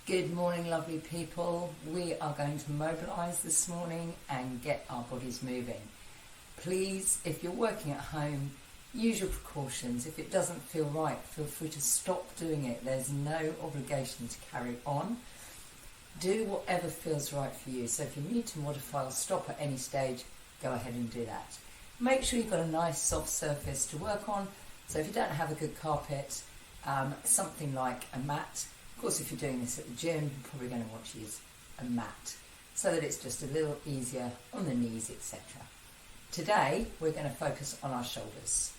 Good morning, lovely people. We are going to mobilise this morning and get our bodies moving. Please, if you're working at home, use your precautions. If it doesn't feel right, feel free to stop doing it. There's no obligation to carry on. Do whatever feels right for you. So if you need to modify or stop at any stage, go ahead and do that. Make sure you've got a nice soft surface to work on. So if you don't have a good carpet, something like a mat. Of course, if you're doing this at the gym, you're probably going to want to use a mat so that it's just a little easier on the knees, etc. Today, we're going to focus on our shoulders.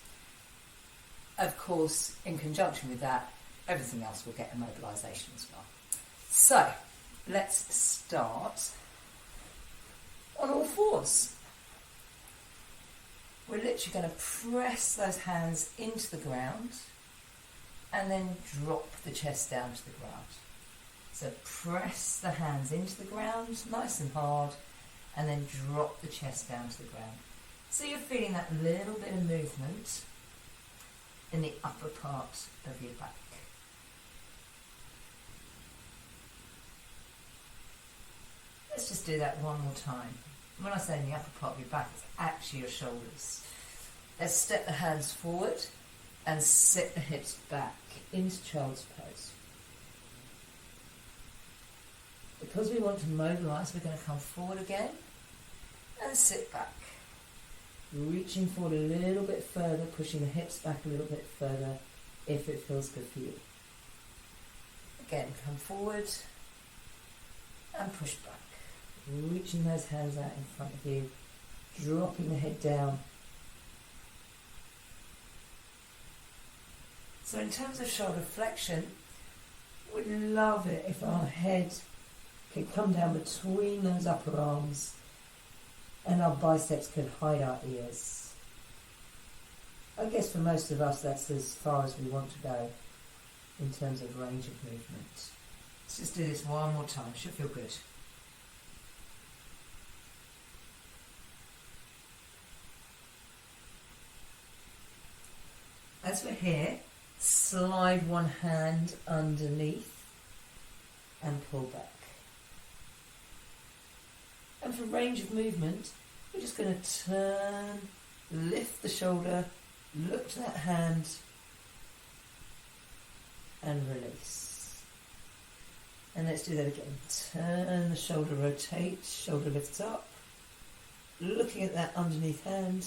Of course, in conjunction with that, everything else will get a mobilisation as well. So, let's start on all fours. We're literally going to press those hands into the ground and then drop the chest down to the ground. So press the hands into the ground, nice and hard, and then drop the chest down to the ground. So you're feeling that little bit of movement in the upper part of your back. Let's just do that one more time. When I say in the upper part of your back, it's actually your shoulders. Let's step the hands forward and sit the hips back into child's pose. Because we want to mobilise, we're going to come forward again and sit back. Reaching forward a little bit further, pushing the hips back a little bit further if it feels good for you. Again, come forward and push back. Reaching those hands out in front of you, dropping the head down. So in terms of shoulder flexion, we'd love it if our head could come down between those upper arms and our biceps could hide our ears. I guess for most of us that's as far as we want to go in terms of range of movement. Let's just do this one more time, should feel good. As we're here, slide one hand underneath and pull back. And for range of movement, we're just going to turn, lift the shoulder, look to that hand and release. And let's do that again. Turn the shoulder, rotate, shoulder lifts up, looking at that underneath hand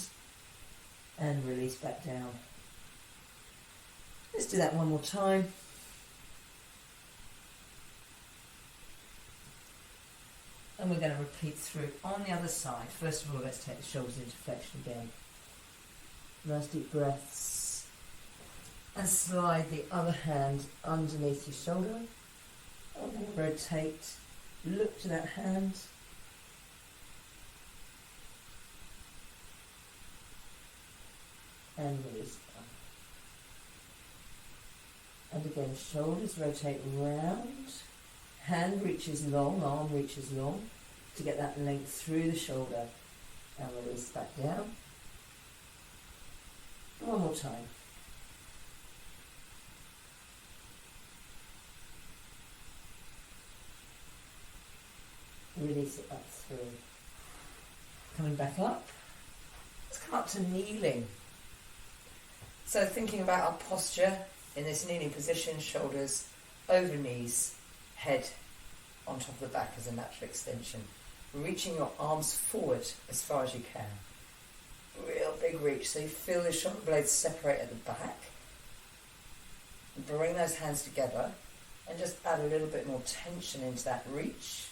and release back down. Let's do that one more time. And we're going to repeat through on the other side. First of all, let's take the shoulders into flexion again. Nice deep breaths. And slide the other hand underneath your shoulder. And then rotate. Look to that hand. And release. And again, shoulders rotate round, hand reaches long, arm reaches long to get that length through the shoulder and release back down. One more time. Release it up through. Coming back up. Let's come up to kneeling. So thinking about our posture, in this kneeling position, shoulders over knees, head on top of the back as a natural extension. Reaching your arms forward as far as you can. Real big reach, so you feel the shoulder blades separate at the back. Bring those hands together and just add a little bit more tension into that reach.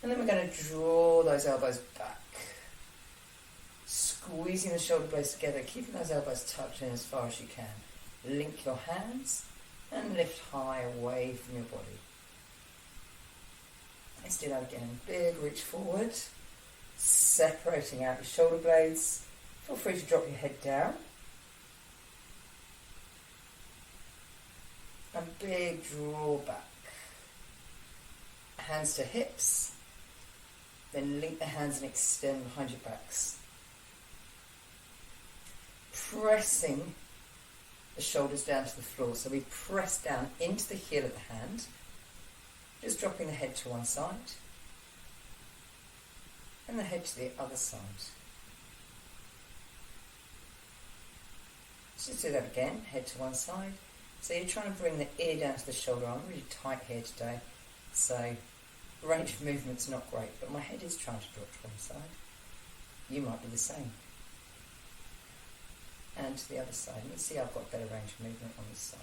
And then we're going to draw those elbows back. Squeezing the shoulder blades together, keeping those elbows tucked in as far as you can. Link your hands and lift high away from your body. Let's do that again. Big reach forward, separating out your shoulder blades. Feel free to drop your head down. And big draw back. Hands to hips. Then link the hands and extend behind your backs. Pressing the shoulders down to the floor. So we press down into the heel of the hand Just dropping the head to one side and the head to the other side. Just do that again, head to one side. So you're trying to bring the ear down to the shoulder. I'm really tight here today, so range of movement's not great, but my head is trying to drop to one side. You might be the same. And to the other side. And you see I've got better range of movement on this side.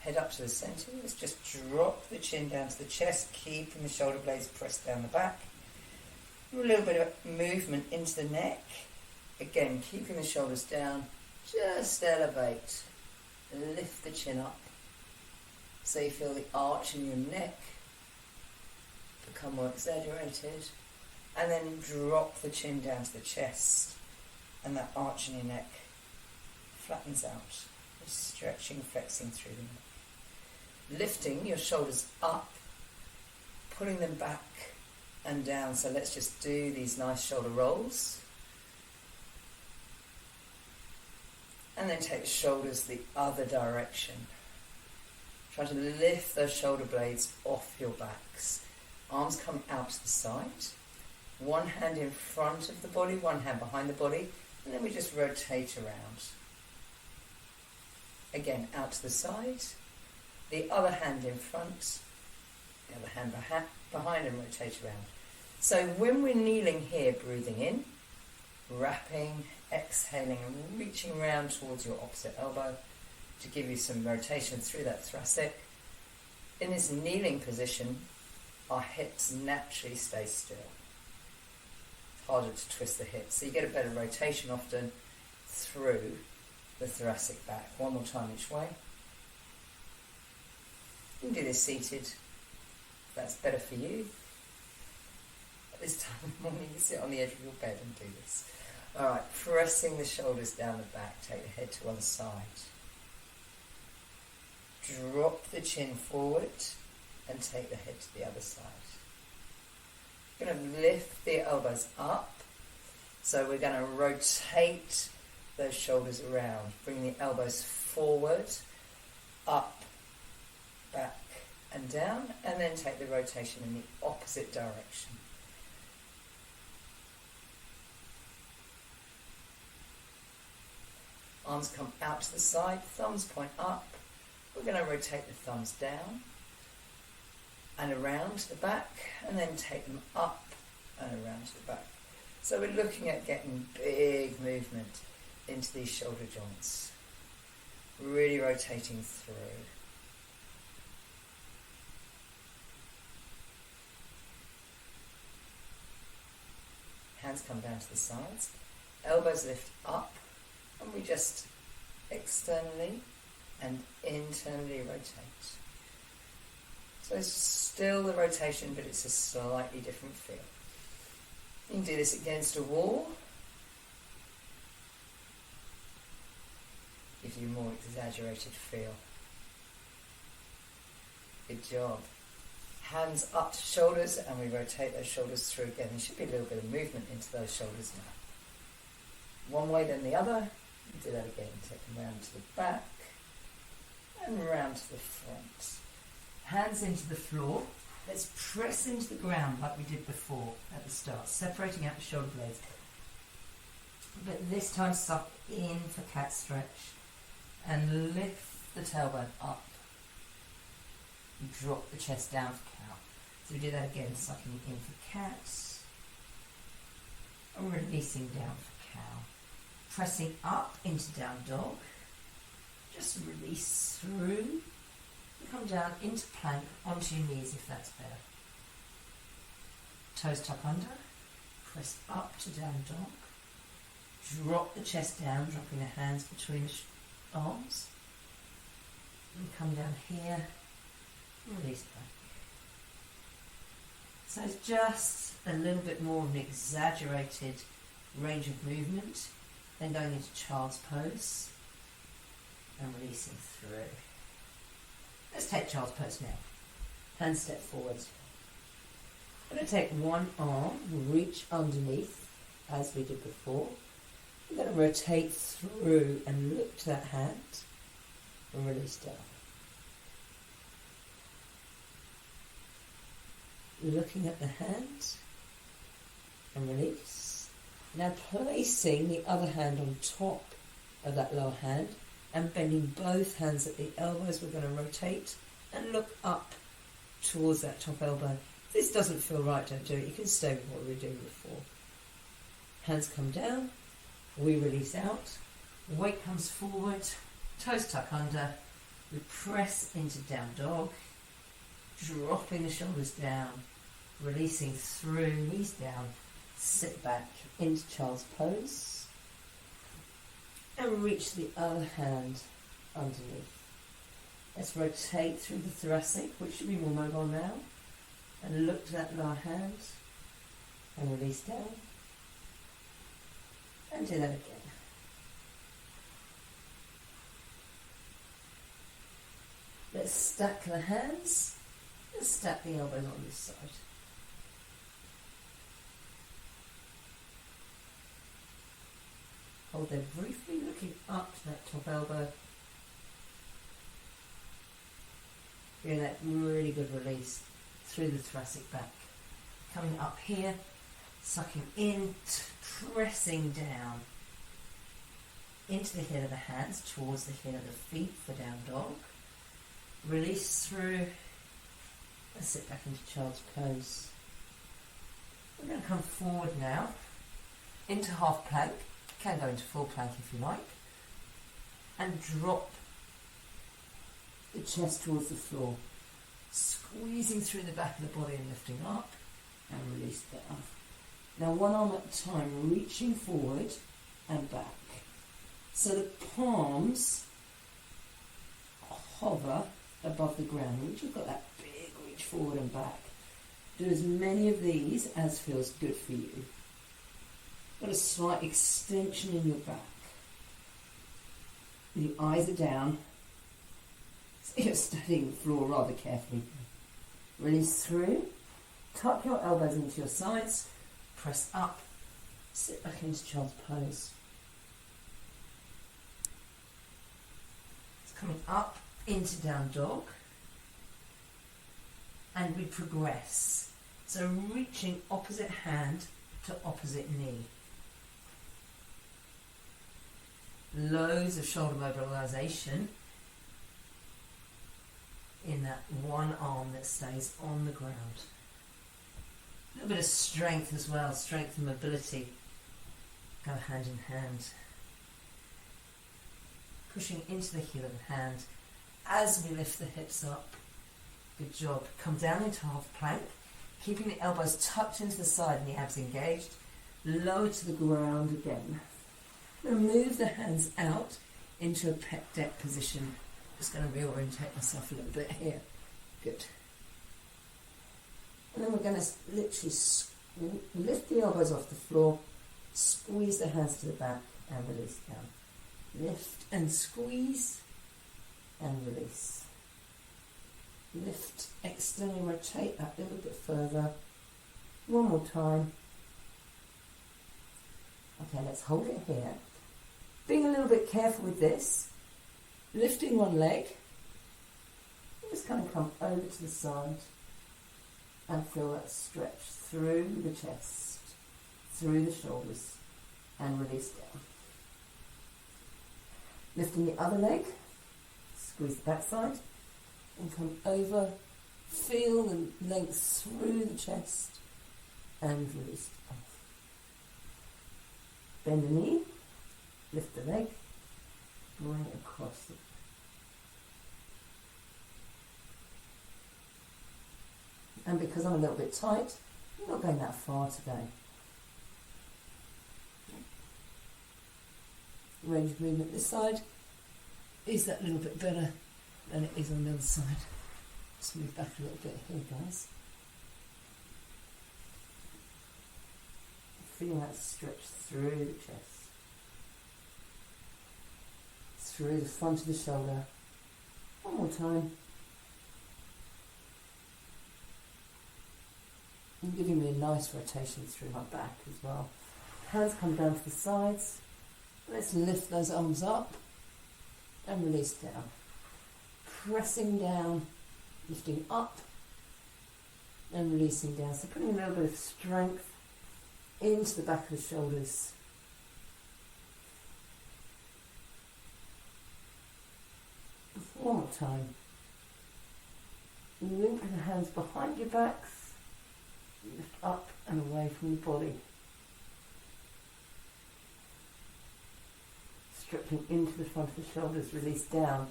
Head up to the centre. Let's just drop the chin down to the chest, keeping the shoulder blades pressed down the back. A little bit of movement into the neck. Again, keeping the shoulders down. Just elevate. Lift the chin up. So you feel the arch in your neck become more exaggerated. And then drop the chin down to the chest. And that arch in your neck flattens out. Just stretching, flexing through the neck. Lifting your shoulders up. Pulling them back and down. So let's just do these nice shoulder rolls. And then take the shoulders the other direction. Try to lift those shoulder blades off your backs. Arms come out to the side. One hand in front of the body, one hand behind the body. And then we just rotate around. Again, out to the side. The other hand in front. The other hand behind and rotate around. So when we're kneeling here, breathing in, wrapping, exhaling and reaching round towards your opposite elbow to give you some rotation through that thoracic. In this kneeling position, our hips naturally stay still. It's harder to twist the hips, so you get a better rotation often through the thoracic back. One more time each way. You can do this seated, if that's better for you. At this time of the morning, you sit on the edge of your bed and do this. Alright, pressing the shoulders down the back, take the head to one side. Drop the chin forward and take the head to the other side. We're going to lift the elbows up. So we're going to rotate those shoulders around. Bring the elbows forward, up, back and down, and then take the rotation in the opposite direction. Arms come out to the side, thumbs point up. We're going to rotate the thumbs down and around to the back, and then take them up and around to the back. So we're looking at getting big movement into these shoulder joints. Really rotating through. Hands come down to the sides. Elbows lift up. And we just externally and internally rotate. So it's still the rotation, but it's a slightly different feel. You can do this against a wall. Gives you a more exaggerated feel. Good job. Hands up to shoulders, and we rotate those shoulders through again. There should be a little bit of movement into those shoulders now. One way then the other. Do that again. Take them round to the back and round to the front. Hands into the floor. Let's press into the ground like we did before at the start, separating out the shoulder blades. But this time suck in for cat stretch and lift the tailbone up. Drop the chest down for cow. So we do that again, sucking in for cat and releasing down for cow. Pressing up into down dog. Just release through. And come down into plank, onto your knees if that's better. Toes tuck under. Press up to down dog. Drop the chest down, dropping the hands between the arms. And come down here. Release back. So it's just a little bit more of an exaggerated range of movement. Then going into child's pose and releasing through. Let's take child's pose now. Hand step forward. I'm going to take one arm, reach underneath as we did before. I'm going to rotate through and look to that hand and release down. looking at the hand and release. Now placing the other hand on top of that lower hand and bending both hands at the elbows. We're going to rotate and look up towards that top elbow. If this doesn't feel right, don't do it. You can stay with what we were doing before. Hands come down, we release out, weight comes forward, toes tuck under, we press into down dog, dropping the shoulders down, releasing through, knees down, sit back into child's pose, and reach the other hand underneath. Let's rotate through the thoracic, which should be more mobile now, and look to that lower hand, and release down, and do that again. Let's stack the hands and stack the elbows on this side. Hold there briefly, looking up to that top elbow. Feel that really good release through the thoracic back. Coming up here, sucking in, pressing down into the head of the hands, towards the head of the feet for down dog. Release through and sit back into child's pose. We're going to come forward now into half plank. Can go into full plank if you like, and drop the chest towards the floor, squeezing through the back of the body and lifting up and release down. Now one arm at a time, reaching forward and back. So the palms hover above the ground. Once you've got that big reach forward and back, do as many of these as feels good for you. Got a slight extension in your back. The eyes are down, so you're studying the floor rather carefully. Release through, tuck your elbows into your sides, press up, sit back into child's pose. It's coming up into down dog, and we progress. So reaching opposite hand to opposite knee. Loads of shoulder mobilization in that one arm that stays on the ground. A little bit of strength as well, strength and mobility go hand in hand. Pushing into the heel of the hand as we lift the hips up. Good job. Come down into half plank, keeping the elbows tucked into the side and the abs engaged. Lower to the ground again. I'm going to move the hands out into a pec deck position. Just going to reorientate myself a little bit here. Good. And then we're going to literally lift the elbows off the floor, squeeze the hands to the back and release down. Lift and squeeze and release. Lift, externally rotate that a little bit further. One more time. Okay, let's hold it here. Being a little bit careful with this, lifting one leg, just kind of come over to the side and feel that stretch through the chest, through the shoulders, and release down. Lifting the other leg, squeeze the back side, and come over, feel the length through the chest, and release down. Bend the knee, lift the leg, bring it across the and because I'm a little bit tight, I'm not going that far today. Range of movement this side is that little bit better than it is on the other side. Just move back a little bit here, guys. Feel that stretch through the chest, through the front of the shoulder. One more time. And giving me a nice rotation through my back as well. Hands come down to the sides. Let's lift those arms up and release down. Pressing down, lifting up, and releasing down. So putting a little bit of strength into the back of the shoulders. One more time. Link the hands behind your backs, lift up and away from your body. Stripping into the front of the shoulders, release down.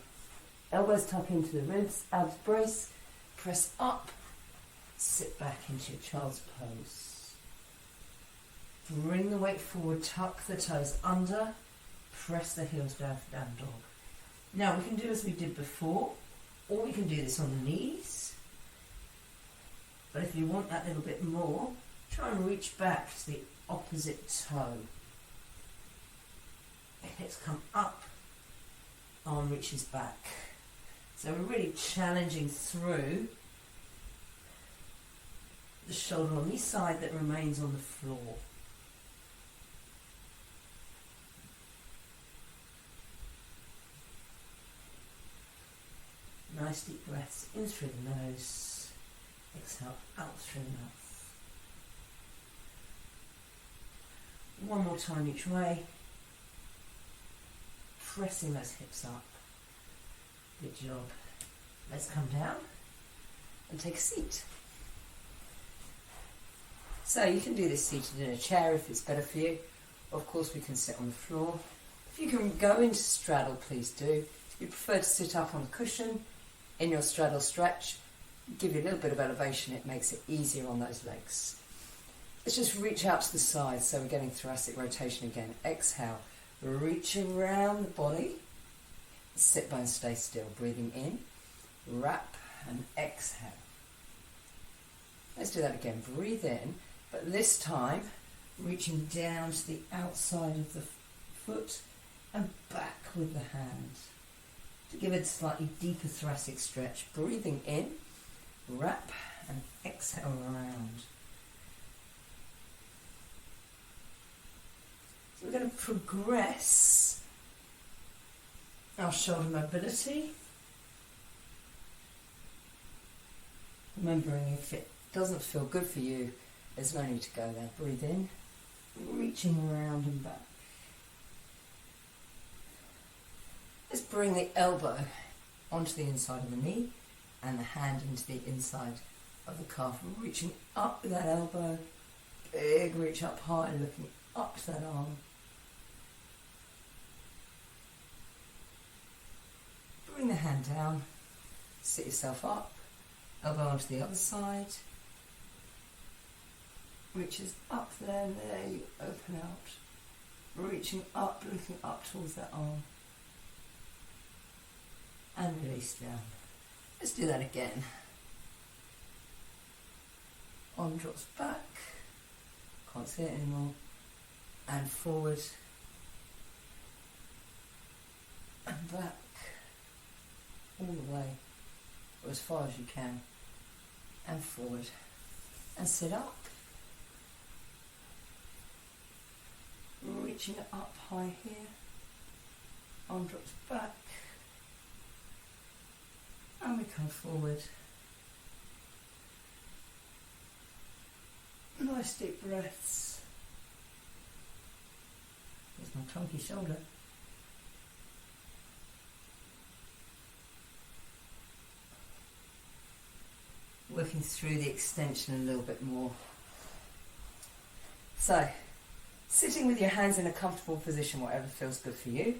Elbows tuck into the ribs, abs brace, press up, sit back into your child's pose. Bring the weight forward, tuck the toes under, press the heels down for down dog. Now we can do as we did before, or we can do this on the knees. But if you want that little bit more, try and reach back to the opposite toe. Hips come up, arm reaches back. So we're really challenging through the shoulder on this side that remains on the floor. Nice deep breaths in through the nose, exhale out through the mouth. One more time each way, pressing those hips up. Good job. Let's come down and take a seat. So you can do this seated in a chair if it's better for you. Of course we can sit on the floor. If you can go into straddle, please do. If you prefer to sit up on a cushion, in your straddle stretch, give you a little bit of elevation, it makes it easier on those legs. Let's just reach out to the side, so we're getting thoracic rotation again. Exhale, reach around the body, sit bones stay still, breathing in, wrap and exhale. Let's do that again, breathe in, but this time reaching down to the outside of the foot and back with the hand. To give it a slightly deeper thoracic stretch, breathing in, wrap and exhale around. So we're going to progress our shoulder mobility. Remembering if it doesn't feel good for you, there's no need to go there. Breathe in, reaching around and back. Let's bring the elbow onto the inside of the knee and the hand into the inside of the calf. Reaching up with that elbow, big reach up high, looking up to that arm. Bring the hand down, sit yourself up, elbow onto the other side. Reaches up there and there, you open out. Reaching up, looking up towards that arm. And release down. Let's do that again. Arm drops back. Can't see it anymore. And forward. And back. All the way. Or as far as you can. And forward. And sit up. Reaching it up high here. Arm drops back. And we come forward. Nice deep breaths. There's my clunky shoulder. Working through the extension a little bit more. So, sitting with your hands in a comfortable position, whatever feels good for you.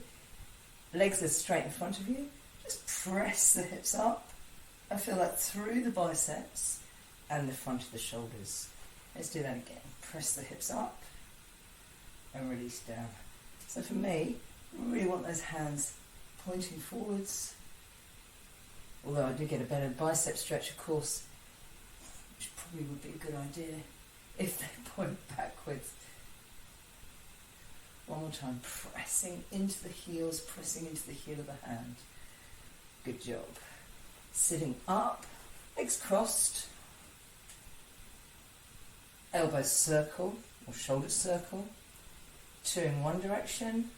Legs are straight in front of you. Just press the hips up and feel that through the biceps and the front of the shoulders. Let's do that again. Press the hips up and release down. So for me, I really want those hands pointing forwards. Although I do get a better bicep stretch, of course, which probably would be a good idea if they point backwards. One more time, pressing into the heels, pressing into the heel of the hand. Good job. Sitting up, legs crossed, elbows circle or shoulders circle, 2 in one direction,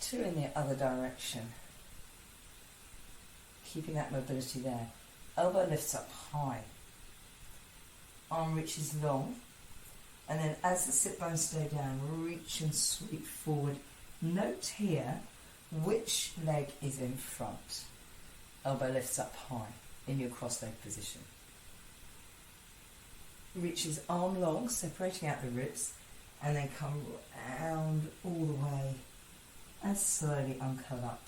2 in the other direction. Keeping that mobility there. Elbow lifts up high. arm reaches long, and then as the sit bones stay down, reach and sweep forward. Note here which leg is in front. Elbow lifts up high in your cross-leg position. Reaches arm long, separating out the ribs, and then come round all the way and slowly uncurl up.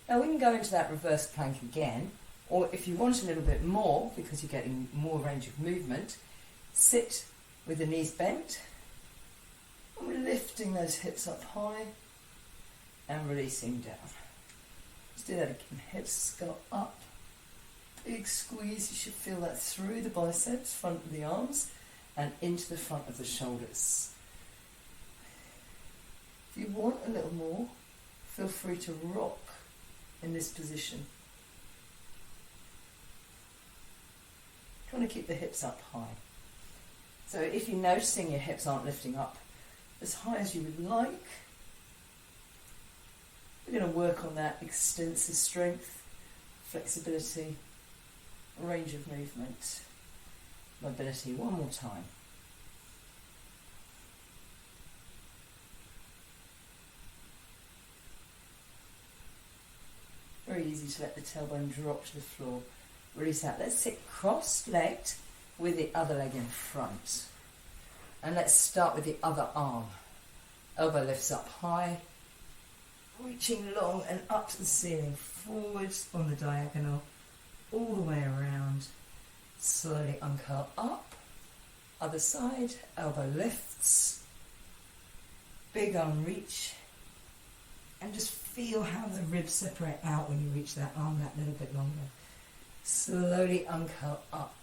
Now we can go into that reverse plank again, or if you want a little bit more, because you're getting more range of movement, sit with the knees bent, and we're lifting those hips up high and releasing down. Let's do that again. Hips go up, big squeeze. You should feel that through the biceps, front of the arms, and into the front of the shoulders. If you want a little more, feel free to rock in this position. Trying to keep the hips up high. So if you're noticing your hips aren't lifting up as high as you would like, we're going to work on that extensive strength, flexibility, range of movement, mobility. One more time. Very easy to let the tailbone drop to the floor. Release out. Let's sit cross-legged with the other leg in front. And let's start with the other arm. Elbow lifts up high, reaching long and up to the ceiling, forwards on the diagonal, all the way around. Slowly uncurl up. Other side, elbow lifts. Big arm reach. And just feel how the ribs separate out when you reach that arm that little bit longer. Slowly uncurl up.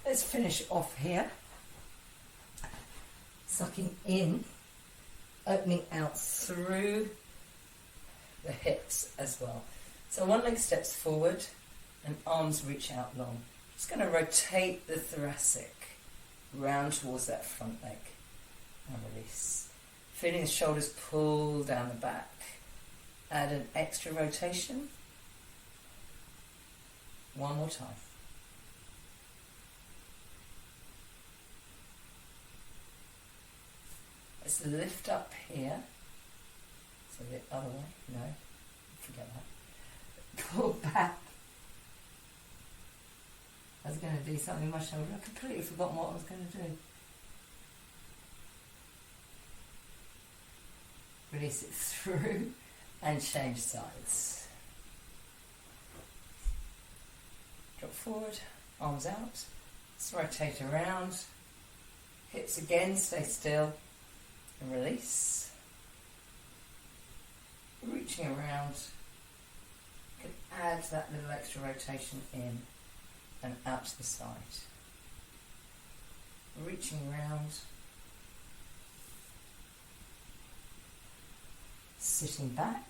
Let's finish off here. Sucking in, opening out through the hips as well. So one leg steps forward and arms reach out long. Just going to rotate the thoracic round towards that front leg and release. Feeling the shoulders pull down the back. Add an extra rotation. One more time. Let's lift up here. So the other way. No, forget that. Pull back. I was going to do something with my shoulder. I completely forgot what I was going to do. Release it through and change sides. Drop forward, arms out. Let's rotate around. Hips again, stay still. And release. Reaching around. You can add that little extra rotation in and out to the side. Reaching around. Sitting back.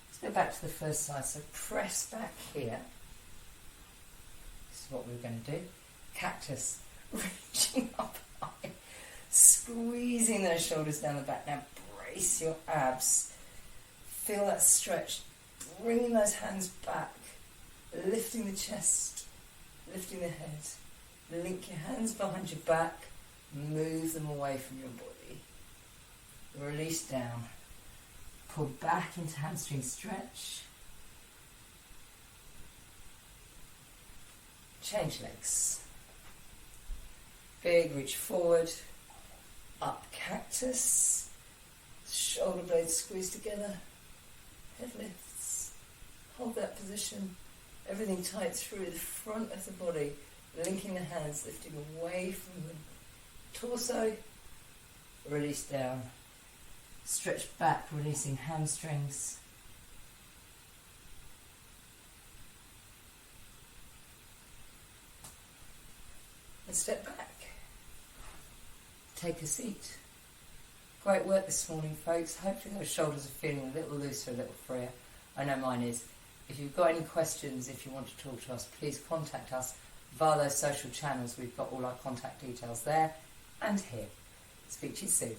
Let's go back to the first side. So press back here. This is what we're going to do. Cactus. Reaching up high. Squeezing those shoulders down the back. Now brace your abs. Feel that stretch. Bringing those hands back. Lifting the chest. Lifting the head. Link your hands behind your back. Move them away from your body. Release down. Pull back into hamstring stretch. Change legs. Big reach forward. Up cactus. Shoulder blades squeeze together. Head lifts. Hold that position. Everything tight through the front of the body, linking the hands, lifting away from the torso, release down, stretch back, releasing hamstrings. And step back. Take a seat. Great work this morning, folks. Hopefully those shoulders are feeling a little looser, a little freer. I know mine is. If you've got any questions, if you want to talk to us, please contact us via those social channels. We've got all our contact details there and here. Speak to you soon.